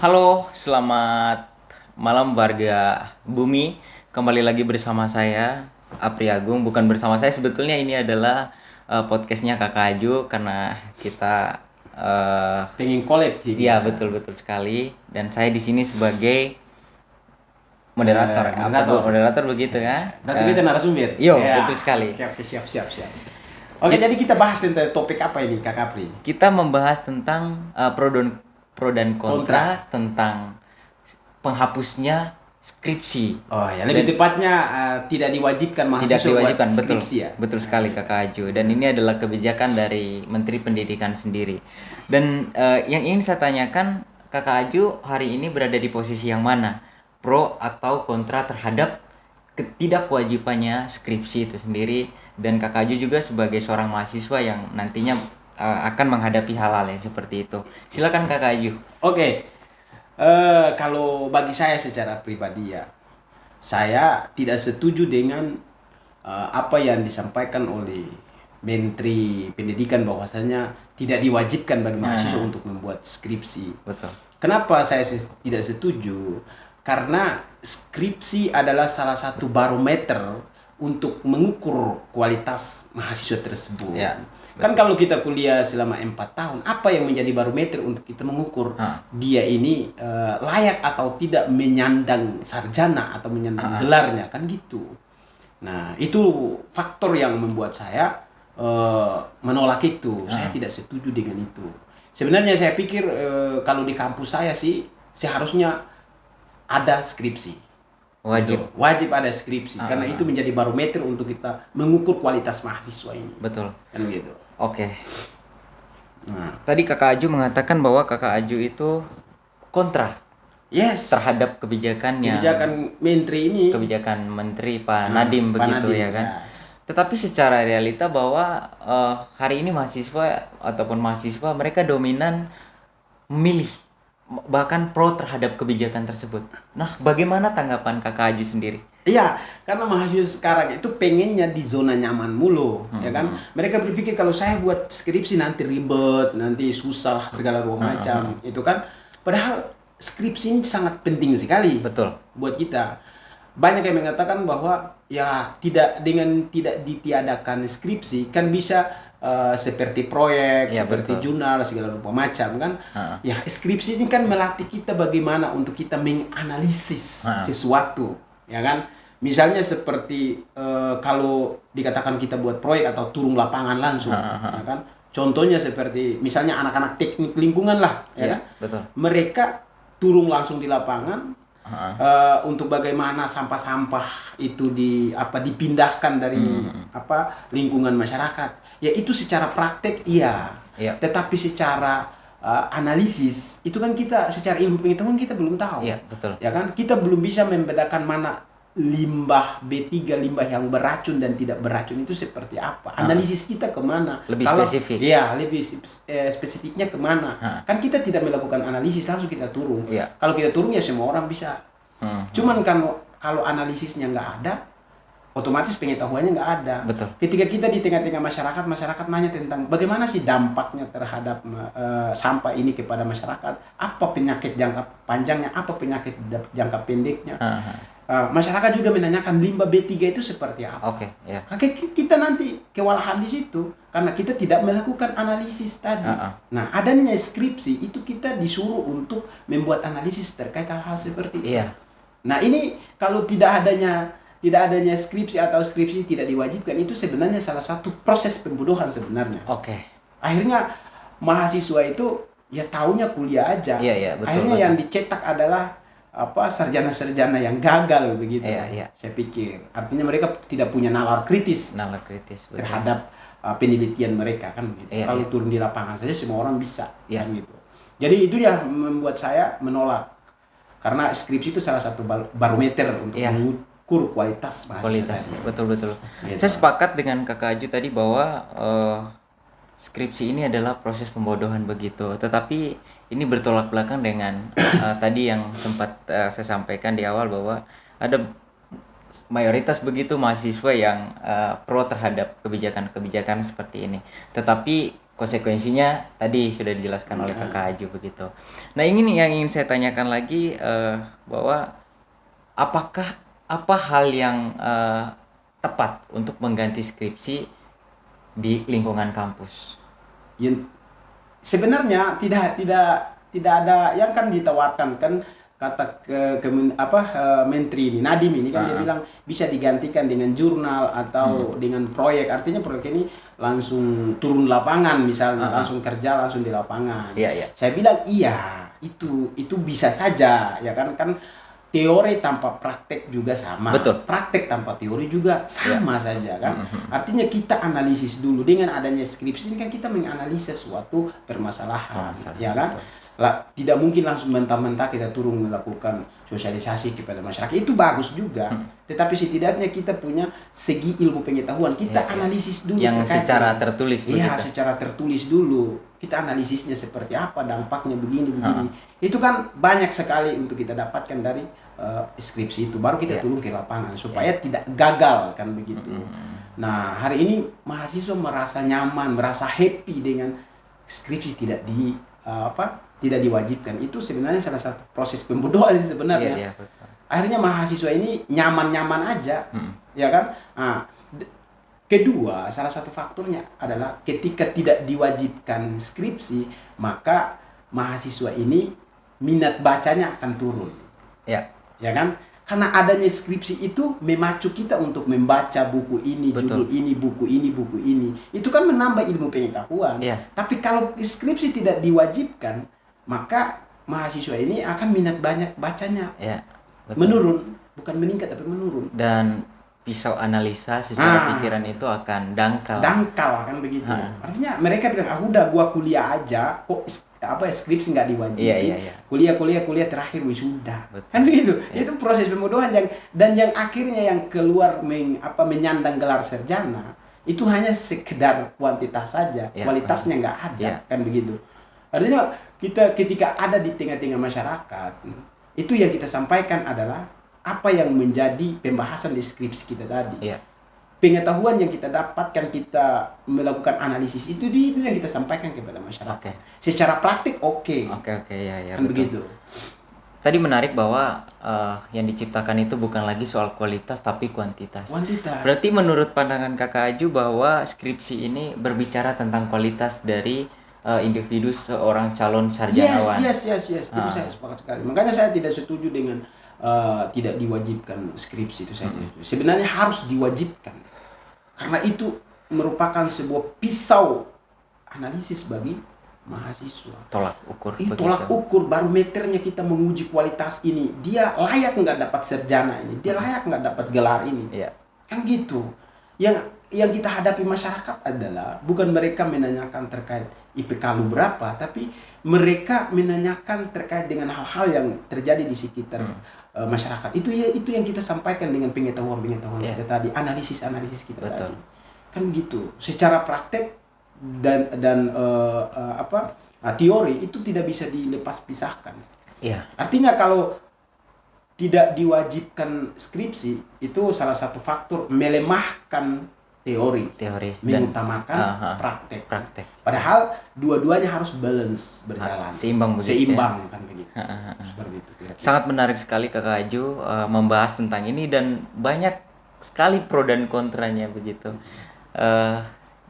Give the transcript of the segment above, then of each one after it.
Halo, selamat malam warga bumi. Kembali lagi bersama saya, Apri Agung. Bukan bersama saya, sebetulnya ini adalah podcastnya Kakak Aju karena kita Pengen collab gitu. iya betul sekali. Dan saya di sini sebagai moderator. Moderator. Moderator begitu ya? Berarti kita narasumber. Yo, Ya. betul sekali. Oke, siap. Oke, jadi kita bahas tentang topik apa ini, Kak Kapri? Kita membahas tentang pro dan kontra tentang penghapusnya skripsi. Oh ya, lebih tepatnya tidak diwajibkan mahasiswa Tidak diwajibkan, buat betul. skripsi ya. Betul sekali Kakak Aju. Dan ini adalah kebijakan dari Menteri Pendidikan sendiri. Dan yang ingin saya tanyakan, Kakak Aju hari ini berada di posisi yang mana? Pro atau kontra terhadap ketidakwajibannya skripsi itu sendiri, dan Kakak Aju juga sebagai seorang mahasiswa yang nantinya akan menghadapi hal-hal yang seperti itu. Silakan Kakak Aju. Oke. Kalau bagi saya secara pribadi ya, saya tidak setuju dengan apa yang disampaikan oleh Menteri Pendidikan bahwasanya tidak diwajibkan bagi mahasiswa untuk membuat skripsi. Betul. Kenapa saya tidak setuju? Karena skripsi adalah salah satu barometer untuk mengukur kualitas mahasiswa tersebut. Ya, Kan kalau kita kuliah selama 4 tahun, apa yang menjadi barometer untuk kita mengukur dia ini layak atau tidak menyandang sarjana atau menyandang gelarnya, kan gitu. Nah, itu faktor yang membuat saya menolak itu. Saya tidak setuju dengan itu. Sebenarnya saya pikir kalau di kampus saya sih seharusnya ada skripsi. Wajib ada skripsi karena itu menjadi barometer untuk kita mengukur kualitas mahasiswa ini. Betul. Kan gitu. Oke. Nah, Tadi Kakak Aju mengatakan bahwa Kakak Aju itu kontra yes. terhadap kebijakannya. Kebijakan Menteri ini. Kebijakan Menteri Pak Nadiem Pak begitu Nadiem, ya kan. yes. Tetapi secara realita bahwa hari ini mahasiswa ataupun mahasiswa mereka dominan memilih, bahkan pro terhadap kebijakan tersebut. Nah, bagaimana tanggapan Kakak Aju sendiri? Iya, karena mahasiswa sekarang itu pengennya di zona nyaman mulu, ya kan? Mereka berpikir kalau saya buat skripsi nanti ribet, nanti susah segala macam, itu kan. Padahal skripsi ini sangat penting sekali. Betul. Buat kita. Banyak yang mengatakan bahwa ya tidak ditiadakan skripsi kan bisa seperti proyek, Ya, seperti betul. jurnal segala macam kan. Ya skripsi ini kan melatih kita bagaimana untuk kita menganalisis sesuatu, ya kan. Misalnya seperti kalau dikatakan kita buat proyek atau turun lapangan langsung, ya kan. Contohnya seperti misalnya anak-anak teknik lingkungan lah, ya kan. Betul. Mereka turun langsung di lapangan untuk bagaimana sampah-sampah itu dipindahkan dari lingkungan masyarakat. Ya itu secara praktek iya. Tetapi secara analisis itu kan kita secara ilmu pengetahuan kita belum tahu. Iya, betul. Ya kan kita belum bisa membedakan mana limbah B3, limbah yang beracun dan tidak beracun itu seperti apa. Analisis kita kemana? Lebih spesifik. Iya, lebih spesifiknya kemana? Kan kita tidak melakukan analisis, langsung kita turun. Iya. Kalau kita turun ya semua orang bisa. Cuman kalau analisisnya nggak ada, otomatis pengetahuannya nggak ada. Betul. Ketika kita di tengah-tengah masyarakat nanya tentang bagaimana sih dampaknya terhadap sampah ini kepada masyarakat, apa penyakit jangka panjangnya, apa penyakit jangka pendeknya. Masyarakat juga menanyakan limbah B3 itu seperti apa. Oke, ya. Kita nanti kewalahan di situ karena kita tidak melakukan analisis tadi. Nah, adanya skripsi itu kita disuruh untuk membuat analisis terkait hal-hal seperti itu. Iya. Nah, ini kalau tidak adanya skripsi atau skripsi tidak diwajibkan, itu sebenarnya salah satu proses pembodohan sebenarnya. Oke. Akhirnya mahasiswa itu ya taunya kuliah aja. Iya, betul. Akhirnya yang dicetak adalah sarjana-sarjana yang gagal begitu. Iya. Saya pikir artinya mereka tidak punya nalar kritis Betul. terhadap penelitian mereka kan gitu. Iya, Kalau turun di lapangan saja semua orang bisa kan gitu. Jadi itu ya membuat saya menolak. Karena skripsi itu salah satu barometer untuk mengukur kualitas mahasiswa. Betul. Gitu. Saya sepakat dengan Kakak Aju tadi bahwa skripsi ini adalah proses pembodohan begitu. Tetapi ini bertolak belakang dengan tadi yang sempat saya sampaikan di awal bahwa ada mayoritas begitu mahasiswa yang pro terhadap kebijakan-kebijakan seperti ini. Tetapi konsekuensinya tadi sudah dijelaskan oleh Kakak Aju begitu. Nah, yang ingin saya tanyakan lagi bahwa apakah apa hal yang tepat untuk mengganti skripsi di lingkungan kampus? Yang sebenarnya tidak ada yang kan ditawarkan kan, kata menteri ini Nadiem ini kan dia bilang bisa digantikan dengan jurnal atau dengan proyek, artinya proyek ini langsung turun lapangan misalnya, langsung kerja langsung di lapangan. Saya bilang iya, itu bisa saja ya kan teori tanpa praktek juga sama. Betul. Praktek tanpa teori juga sama saja kan. Artinya kita analisis dulu. Dengan adanya skripsi ini kan kita menganalisis suatu permasalahan, ya kan? Tidak mungkin langsung mentah-mentah kita turun melakukan sosialisasi kepada masyarakat. Itu bagus juga. Tetapi setidaknya kita punya segi ilmu pengetahuan. Kita analisis dulu. Yang secara tertulis. Iya, secara tertulis dulu. Kita analisisnya seperti apa, dampaknya begini. Itu kan banyak sekali untuk kita dapatkan dari skripsi itu. Baru kita turun ke lapangan supaya tidak gagal kan begitu. Nah, hari ini mahasiswa merasa nyaman, merasa happy dengan skripsi tidak diwajibkan. Itu sebenarnya salah satu proses pembodohan sebenarnya. Akhirnya mahasiswa ini nyaman-nyaman aja, ya kan? Nah, kedua, salah satu faktornya adalah ketika tidak diwajibkan skripsi, maka mahasiswa ini minat bacanya akan turun. Ya kan? Karena adanya skripsi itu memacu kita untuk membaca buku ini, judul ini, buku ini. Itu kan menambah ilmu pengetahuan. Tapi kalau skripsi tidak diwajibkan, maka mahasiswa ini akan minat banyak bacanya. Menurun, bukan meningkat tapi menurun. Dan pisau analisa secara pikiran itu akan dangkal. Dangkal kan begitu. Artinya mereka bilang, udah gua kuliah aja, kok skripsi nggak diwajibin. Kuliah terakhir wisuda. Kan begitu. Itu proses pembodohan yang akhirnya yang keluar menyandang gelar sarjana itu hanya sekedar kuantitas saja, kualitasnya nggak ada. Kan begitu. Artinya kita ketika ada di tengah-tengah masyarakat, itu yang kita sampaikan adalah apa yang menjadi pembahasan di skripsi kita tadi. Pengetahuan yang kita dapatkan, kita melakukan analisis itu yang kita sampaikan kepada masyarakat. Secara praktik kan begitu. Tadi menarik bahwa yang diciptakan itu bukan lagi soal kualitas tapi kuantitas. Berarti menurut pandangan Kakak Aju bahwa skripsi ini berbicara tentang kualitas dari individu seorang calon sarjanawan. Yes. Itu saya sepakat sekali. Makanya saya tidak setuju dengan tidak diwajibkan skripsi itu saja. Sebenarnya harus diwajibkan. Karena itu merupakan sebuah pisau analisis bagi mahasiswa. Tolak ukur. Tolak ukur, barometernya kita menguji kualitas ini. Dia layak nggak dapat sarjana ini? Dia layak nggak dapat gelar ini? Kan gitu. Yang kita hadapi masyarakat adalah bukan mereka menanyakan terkait IPK lu berapa, tapi mereka menanyakan terkait dengan hal-hal yang terjadi di sekitar masyarakat. Itu yang kita sampaikan dengan pengetahuan kita tadi, analisis kita tadi. Kan gitu. Secara praktek dan teori itu tidak bisa dilepas pisahkan. Artinya kalau tidak diwajibkan skripsi, itu salah satu faktor melemahkan teori mengutamakan praktek. Padahal dua-duanya harus balance, berjalan seimbang kan begitu. Seperti itu. Sangat menarik sekali Kakak Aju membahas tentang ini dan banyak sekali pro dan kontranya begitu.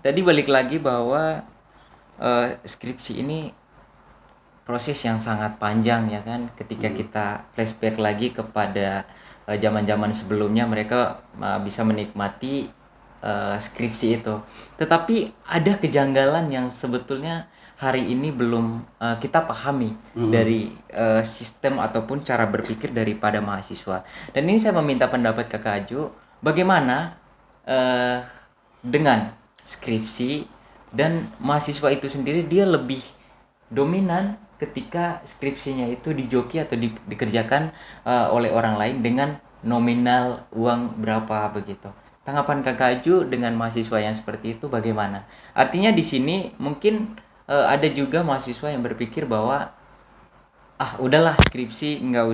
Tadi balik lagi bahwa skripsi ini proses yang sangat panjang ya kan. Ketika kita flashback lagi kepada zaman-zaman sebelumnya, mereka bisa menikmati skripsi itu. Tetapi ada kejanggalan yang sebetulnya hari ini belum kita pahami dari sistem ataupun cara berpikir daripada mahasiswa. Dan ini saya meminta pendapat Kakak Aju, bagaimana dengan skripsi dan mahasiswa itu sendiri, dia lebih dominan ketika skripsinya itu dijoki atau dikerjakan oleh orang lain dengan nominal uang berapa begitu. Tanggapan Kakak Aju dengan mahasiswa yang seperti itu bagaimana? Artinya di sini mungkin ada juga mahasiswa yang berpikir bahwa udahlah skripsi nggak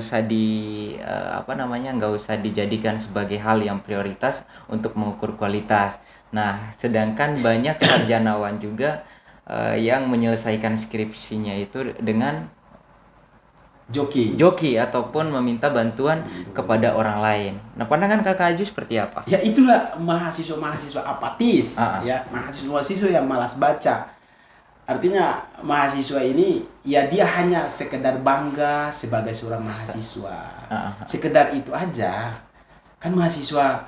usah dijadikan sebagai hal yang prioritas untuk mengukur kualitas. Nah, sedangkan banyak sarjanawan juga yang menyelesaikan skripsinya itu dengan joki ataupun meminta bantuan kepada orang lain. Nah, pandangan Kakak Aju seperti apa? Ya itulah mahasiswa apatis, ya mahasiswa yang malas baca. Artinya mahasiswa ini ya dia hanya sekedar bangga sebagai seorang mahasiswa, sekedar itu aja. Kan mahasiswa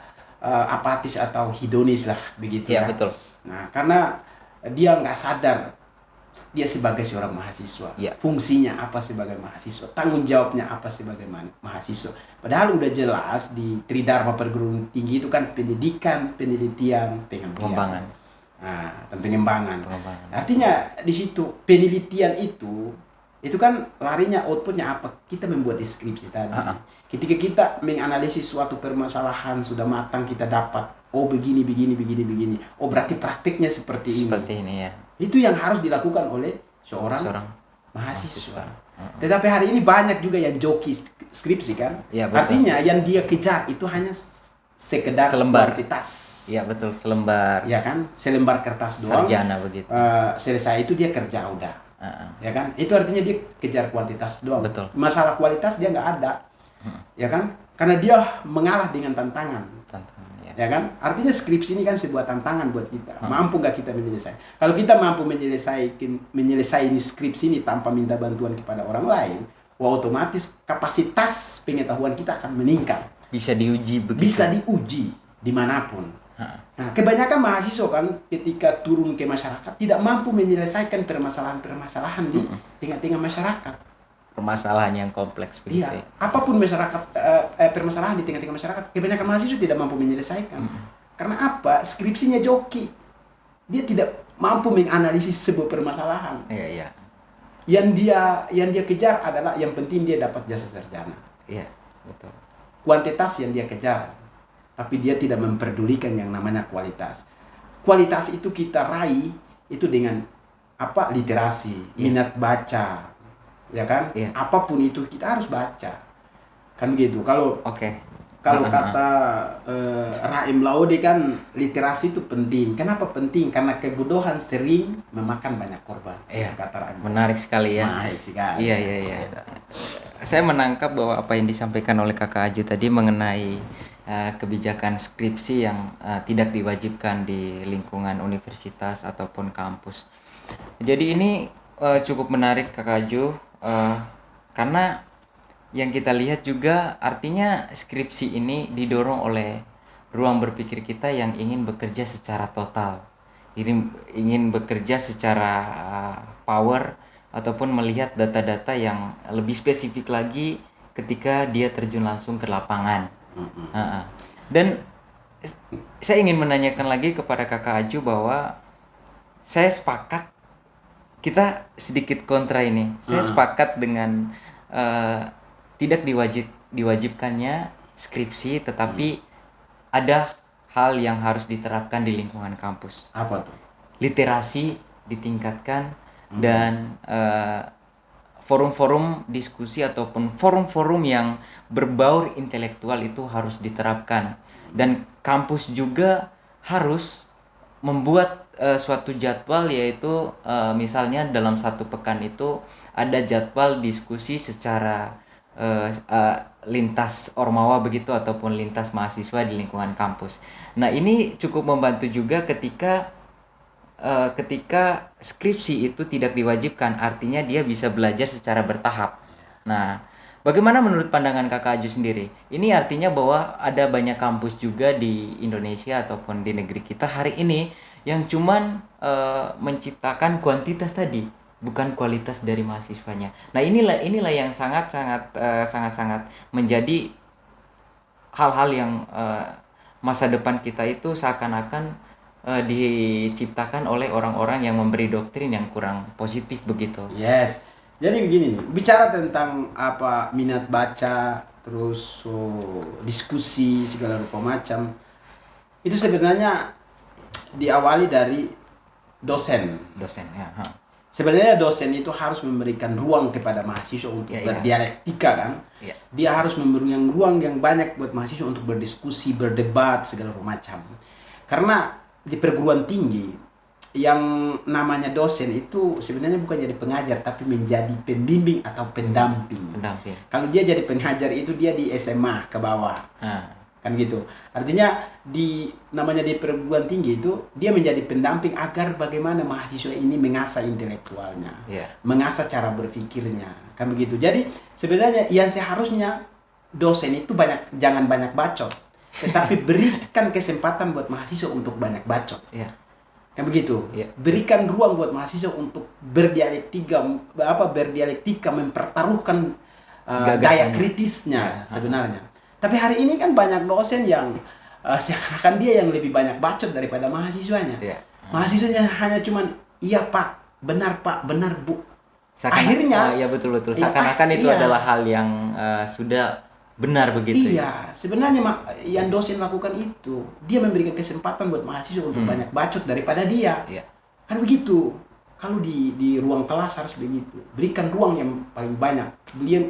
apatis atau hedonis lah begitu ya. Ya. Betul. Nah karena dia nggak sadar dia sebagai seorang mahasiswa, ya. Fungsinya apa sebagai mahasiswa, tanggung jawabnya apa sebagai mahasiswa. Padahal udah jelas di Tridharma perguruan tinggi itu kan pendidikan, penelitian, pengembangan. Nah, dan pengembangan. Artinya di situ penelitian itu kan larinya outputnya apa? Kita membuat deskripsi tadi. Ketika kita menganalisis suatu permasalahan sudah matang, kita dapat begini. Oh berarti praktiknya seperti ini. Seperti ini ya. Itu yang harus dilakukan oleh seorang mahasiswa. Tetapi hari ini banyak juga yang joki skripsi kan. Ya, artinya yang dia kejar itu hanya sekedar kuantitas. Iya betul, selembar. Ya kan, selembar kertas doang. Sarjana begitu. Selesai itu dia kerja udah. Ya kan, itu artinya dia kejar kuantitas doang. Betul. Masalah kualitas dia nggak ada. Ya kan, karena dia mengalah dengan tantangan. Ya kan, artinya skripsi ini kan sebuah tantangan buat kita. Mampu nggak kita menyelesaikan? Kalau kita mampu menyelesaikan skripsi ini tanpa minta bantuan kepada orang lain, otomatis kapasitas pengetahuan kita akan meningkat. Bisa diuji begitu. Bisa diuji dimanapun. Nah, kebanyakan mahasiswa kan ketika turun ke masyarakat tidak mampu menyelesaikan permasalahan-permasalahan di tengah-tengah masyarakat. Permasalahan yang kompleks begitu. Iya, apapun masyarakat permasalahan di tengah-tengah masyarakat, kebanyakan mahasiswa tidak mampu menyelesaikan. Karena apa? Skripsinya joki. Dia tidak mampu menganalisis sebuah permasalahan. Iya. Yang dia kejar adalah yang penting dia dapat jasa sarjana. Iya, betul. Kuantitas yang dia kejar, tapi dia tidak memperdulikan yang namanya kualitas. Kualitas itu kita raih itu dengan apa? Literasi, minat baca. Ya kan, apapun itu kita harus baca, kan gitu. Kalau kata Raim Laude kan literasi itu penting. Kenapa penting? Karena kebodohan sering memakan banyak korban. Kata Raim. Menarik sekali ya. Menarik sekali. Iya. Saya menangkap bahwa apa yang disampaikan oleh Kakak Aju tadi mengenai kebijakan skripsi yang tidak diwajibkan di lingkungan universitas ataupun kampus. Jadi ini cukup menarik Kakak Aju. Karena yang kita lihat juga artinya skripsi ini didorong oleh ruang berpikir kita yang ingin bekerja secara total, ingin bekerja secara power ataupun melihat data-data yang lebih spesifik lagi ketika dia terjun langsung ke lapangan. Dan saya ingin menanyakan lagi kepada Kakak Aju bahwa saya sepakat, kita sedikit kontra ini. Saya sepakat dengan tidak diwajibkannya skripsi, tetapi ada hal yang harus diterapkan di lingkungan kampus. Apa tuh? Literasi ditingkatkan dan forum-forum diskusi ataupun forum-forum yang berbaur intelektual itu harus diterapkan. Dan kampus juga harus membuat suatu jadwal, yaitu misalnya dalam satu pekan itu ada jadwal diskusi secara lintas ormawa begitu ataupun lintas mahasiswa di lingkungan kampus. Nah, ini cukup membantu juga ketika skripsi itu tidak diwajibkan, artinya dia bisa belajar secara bertahap. Nah, bagaimana menurut pandangan Kakak Aju sendiri? Ini artinya bahwa ada banyak kampus juga di Indonesia ataupun di negeri kita hari ini yang cuman menciptakan kuantitas tadi, bukan kualitas dari mahasiswanya. Nah, inilah yang sangat menjadi hal-hal yang masa depan kita itu seakan-akan diciptakan oleh orang-orang yang memberi doktrin yang kurang positif begitu. Yes. Jadi begini nih, bicara tentang apa minat baca, terus diskusi segala rupa macam, itu sebenarnya diawali dari dosen ya. Sebenarnya dosen itu harus memberikan ruang kepada mahasiswa untuk berdialektika kan. Dia harus memberikan ruang yang banyak buat mahasiswa untuk berdiskusi, berdebat segala macam. Karena di perguruan tinggi yang namanya dosen itu sebenarnya bukan jadi pengajar tapi menjadi pembimbing atau pendamping. Pendamping. Kalau dia jadi pengajar itu dia di SMA ke bawah. Kan gitu. Artinya namanya di perguruan tinggi itu dia menjadi pendamping agar bagaimana mahasiswa ini mengasah intelektualnya, mengasah cara berpikirnya, kan begitu. Jadi sebenarnya yang seharusnya dosen itu jangan banyak bacot, tetapi berikan kesempatan buat mahasiswa untuk banyak bacot. Kan begitu. Berikan ruang buat mahasiswa untuk berdialektika mempertaruhkan daya kritisnya sebenarnya. Tapi hari ini kan banyak dosen yang seakan dia yang lebih banyak bacot daripada mahasiswanya. Mahasiswanya hanya cuman iya Pak, benar Pak, benar Bu. Akhirnya ya betul. Seakan-akan itu adalah hal yang sudah benar begitu. Iya, sebenarnya yang dosen lakukan itu, dia memberikan kesempatan buat mahasiswa untuk banyak bacot daripada dia. Kan begitu. Kalau di ruang kelas harus begitu. Berikan ruang yang paling banyak.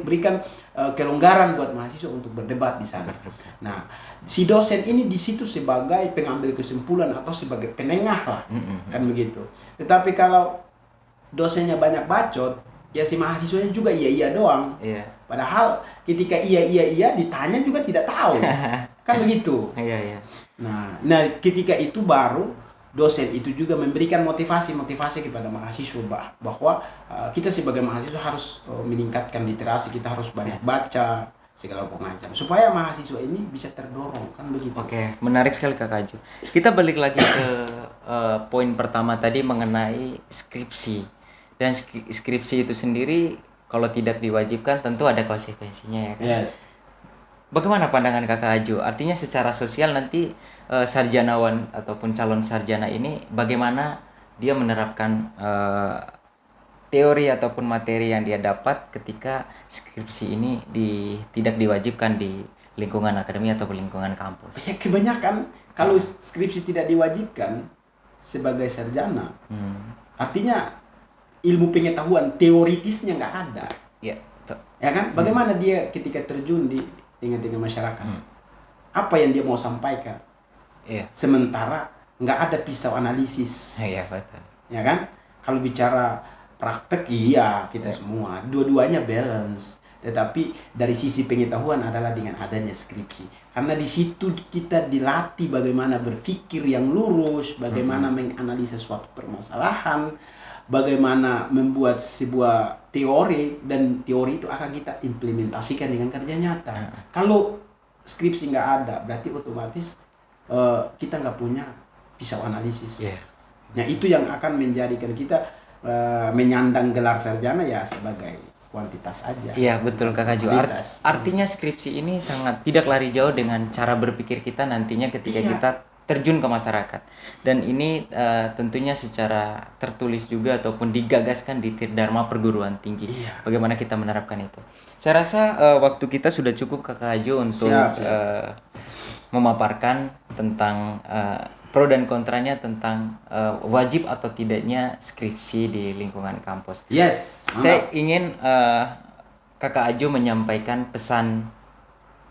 Berikan kelonggaran buat mahasiswa untuk berdebat di sana. Nah, si dosen ini di situ sebagai pengambil kesimpulan atau sebagai penengah lah. Kan begitu. Tetapi kalau dosennya banyak bacot, ya si mahasiswanya juga iya doang. Padahal ketika iya ditanya juga tidak tahu. Kan begitu. Nah, ketika itu baru dosen itu juga memberikan motivasi kepada mahasiswa bahwa kita sebagai mahasiswa harus meningkatkan literasi, kita harus banyak baca segala macam supaya mahasiswa ini bisa terdorong, kan begitu. Oke, menarik sekali Kak Aju. Kita balik lagi ke poin pertama tadi mengenai skripsi. Dan skripsi itu sendiri kalau tidak diwajibkan tentu ada konsekuensinya ya kan. Bagaimana pandangan Kakak Aju? Artinya secara sosial nanti sarjanawan ataupun calon sarjana ini bagaimana dia menerapkan teori ataupun materi yang dia dapat ketika skripsi ini tidak diwajibkan di lingkungan akademi atau lingkungan kampus. Ya kebanyakan kalau skripsi tidak diwajibkan sebagai sarjana, artinya ilmu pengetahuan teoritisnya nggak ada. Ya kan? Bagaimana dia ketika terjun di tengah-tengah masyarakat? Apa yang dia mau sampaikan? Sementara nggak ada pisau analisis. Betul. Ya kan? Kalau bicara praktek kita semua dua-duanya balance. Tetapi dari sisi pengetahuan adalah dengan adanya skripsi. Karena di situ kita dilatih bagaimana berpikir yang lurus, bagaimana menganalisa suatu permasalahan, bagaimana membuat sebuah teori, dan teori itu akan kita implementasikan dengan kerja nyata. Kalau skripsi nggak ada, berarti otomatis kita nggak punya pisau analisis. Nah itu yang akan menjadikan kita menyandang gelar sarjana ya sebagai kuantitas aja. Iya betul Kakak Ju. Artinya skripsi ini sangat tidak lari jauh dengan cara berpikir kita nantinya ketika kita terjun ke masyarakat. Dan ini tentunya secara tertulis juga ataupun digagaskan di Tridharma Perguruan Tinggi. Bagaimana kita menerapkan itu. Saya rasa waktu kita sudah cukup Kakak Ju untuk memaparkan tentang pro dan kontranya tentang wajib atau tidaknya skripsi di lingkungan kampus. Saya ingin Kakak Aju menyampaikan pesan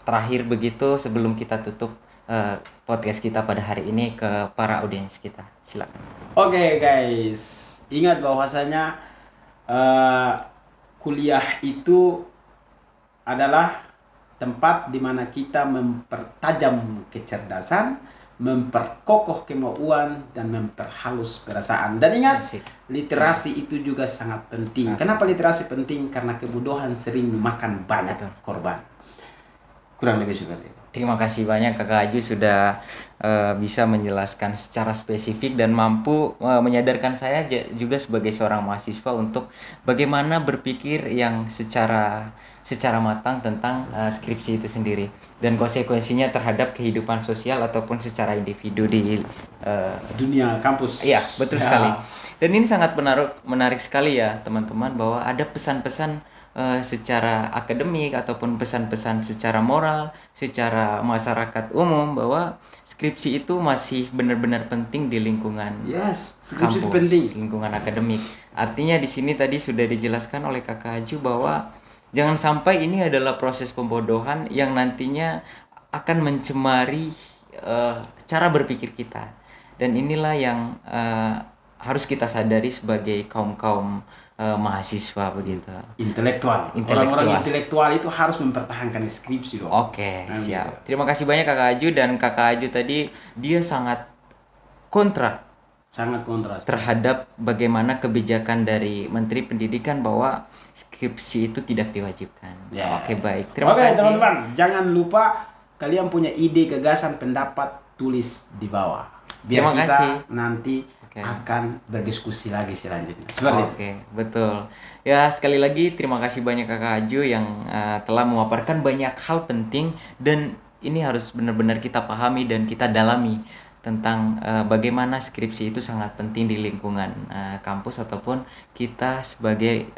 terakhir begitu sebelum kita tutup podcast kita pada hari ini ke para audiens kita. Silakan. Oke guys, ingat bahwasanya kuliah itu adalah tempat di mana kita mempertajam kecerdasan, memperkokoh kemauan, dan memperhalus perasaan. Dan ingat, literasi itu juga sangat penting. Kenapa literasi penting? Karena kebodohan sering memakan banyak korban. Kurang lebih seperti itu. Terima kasih banyak Kakak Aju sudah bisa menjelaskan secara spesifik dan mampu menyadarkan saya juga sebagai seorang mahasiswa untuk bagaimana berpikir yang secara matang tentang skripsi itu sendiri dan konsekuensinya terhadap kehidupan sosial ataupun secara individu di dunia kampus. Iya, betul sekali. Dan ini sangat menarik sekali ya teman-teman, bahwa ada pesan-pesan secara akademik ataupun pesan-pesan secara moral, secara masyarakat umum, bahwa skripsi itu masih benar-benar penting di lingkungan skripsi kampus, penting. Lingkungan akademik. Artinya di sini tadi sudah dijelaskan oleh Kakak Aju bahwa jangan sampai ini adalah proses pembodohan yang nantinya akan mencemari cara berpikir kita. Dan inilah yang harus kita sadari sebagai kaum-kaum mahasiswa begitu. Intelektual. Orang-orang intelektual itu harus mempertahankan skripsi dong. Oke, siap. Terima kasih banyak Kakak Aju, dan Kakak Aju tadi dia sangat kontra terhadap bagaimana kebijakan dari Menteri Pendidikan bahwa skripsi itu tidak diwajibkan. Ya. Oke, baik. Terima kasih. Teman-teman, jangan lupa kalian punya ide, gagasan, pendapat, tulis di bawah. Biar Terima kita kasih. nanti akan berdiskusi lagi selanjutnya. Seperti itu. Betul. Ya, sekali lagi terima kasih banyak Kakak Aju yang telah memaparkan banyak hal penting, dan ini harus benar-benar kita pahami dan kita dalami tentang bagaimana skripsi itu sangat penting di lingkungan kampus ataupun kita sebagai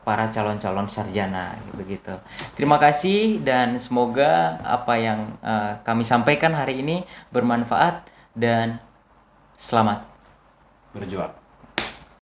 para calon-calon sarjana begitu. Terima kasih, dan semoga apa yang kami sampaikan hari ini bermanfaat, dan selamat Berjuang.